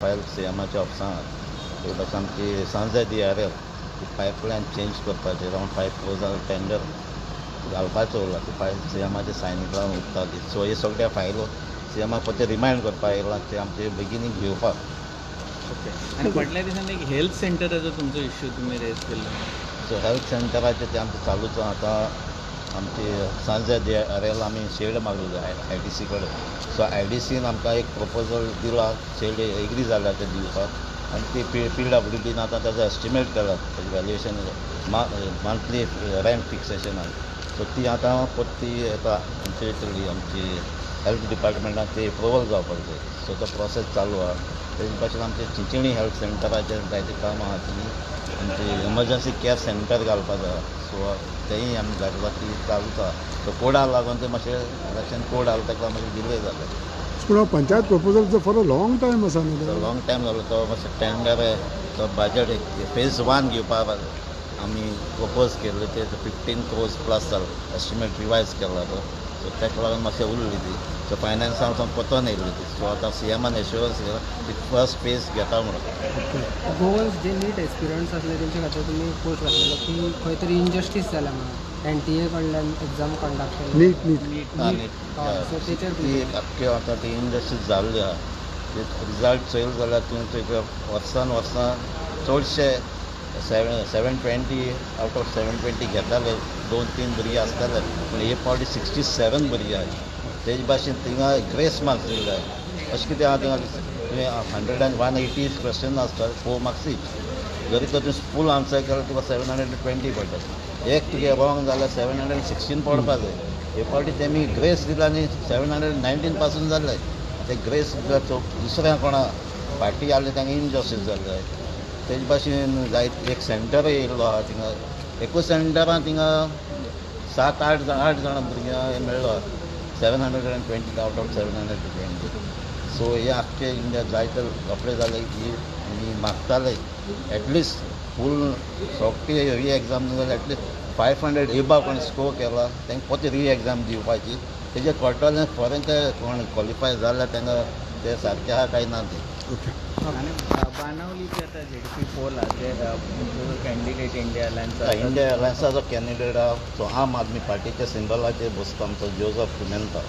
File सीएमाच्या ऑफिसान ते भाशेन आमची सांजे DRL ती पायपलायन चेंज करपाची अरावंड 5 crores टेंडर घालपाचो उरला ती फायल सीएमाचे सायनीक लावन उरताली. सो हे सगळ्या फायलो सीएमाक पत्ते रिमायंड करपाक येयला ते आमचे बेगिनींग घेवपाक. ओके. आणि फाटल्या दिसांनी एक हेल्थ सेंटराचो तुमचो इश्यू तुमी रेज केल्लो. सो हेल्थ सेंटराचे ते आमचे चालूच आतां आमची सांजे DRL आमी शेड मागलो IDC कडेन. सो IDCन आमकां एक प्रपोजल दिला शेड एग्री जाल्या ते दिवपाक आनी ती PWDन आतां ताजो एस्टिमेट केला तेजें वॅल्युएशन मंथली रेंट फिक्सेशनान. सो ती आतां परती येता आमची येतली आमची हेल्थ डिपार्टमेंटान ती एप्रुवल जावपाक जाय. सो तो प्रोसेस चालू आहा. तेजे भाशेन आमचे चिंचिणी हेल्थ सेंटराचेर जायती कामां आहा ती आमची एमर्जन्सी केअर सेंटर घालपाक जाय. सो तेंय आमी घातला ती चालूच आहा. तो कोडाक लागून ते मातशें इलेक्शन कोड आहा ताका मातशें डिले जालें. पूण panchayat proposal for a long time आसा तो लॉंग टायम जालो तो मातसो टेंडर तो बजेट फेज 1 घेवपाक आमी प्रपोज केल्ले ते 15 crores प्लस जालो एस्टिमेट रिवायज केला तो. सो ताका लागून मातशें उरली ती. सो फायनान्सान सावन पतोन येयल्ली ती. सो आतां सीएमान एश्युरन्स केला ती फर्स्ट फेज घेता म्हणून. गोवन्स जे नीट एक्सपिरियन्स आसले तेंचे खातीर तुमी पोस्ट घातलेलो की खंय तरी इनजस्टीस जाल्या म्हणून NTA कडल्यान एग्जाम कंडक्ट केली. नीट सो तेचेर ती आख्ख्यो आतां ती इंडस्ट्रीज जाल्ली आहा. रिजल्ट चोयल जाल्यार तुमचे वर्सान चडशे 720 आउट ऑफ 720 घेताले 2-3 भुरगीं आसताले पूण हे फावटी 67 भुरगीं आहाय. तेजे भाशेन थिंगा ग्रेस मार्क्स दिले अशें कितें आहा थिंगा तुवें 180 क्वेश्चन आसता 4 मार्क्स ईच. जरी तर तुवें फूल आन्सर केल्यार तुका 720 पडटा. एक तुगे रॉंग जाल्यार 716 पडपा जाय. हे फावटी तेमी ग्रेस दिला आनी 719 पासून जाले. ते ग्रेस दुसऱ्या कोणा पार्टी आसली तांकां इनजस्टीस जाल्ले. तेजे भाशेन जायत एक सेंटर येयल्लो आहा थिंगा एकूच सेंटरान थिंगा 7-8 जाणां भुरग्यांक मेळ्ळो 720 आउट ऑफ 720. सो हे आख्खे इंडिया जायते रोखडे जाले की आमी मागताले एटलिस्ट फूल सोगटी री एग्जाम जाल्यार एटलिस्ट 500 एबाव कोणी स्कोर केला तांकां परती री एग्जाम दिवपाची. तेजे कळटलें खरें ते कोण क्वॉलिफाय जाल्यार तांकां ते सारकें आहा काय ना ते. आणि बाणावलीचे आता ZP पोल आहा ते कॅन्डिडेट इंडिया अलायन्स इंडिया अलायन्साचो कॅन्डिडेट आहा तो आम आदमी पार्टीच्या सिंबलाचेर बसता आमचो जोझफ पिमेंता.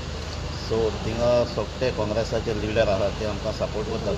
सो थिंगा सोगटे काँग्रेसाचे लिडर आहा ते आमकां सपोर्ट करतात.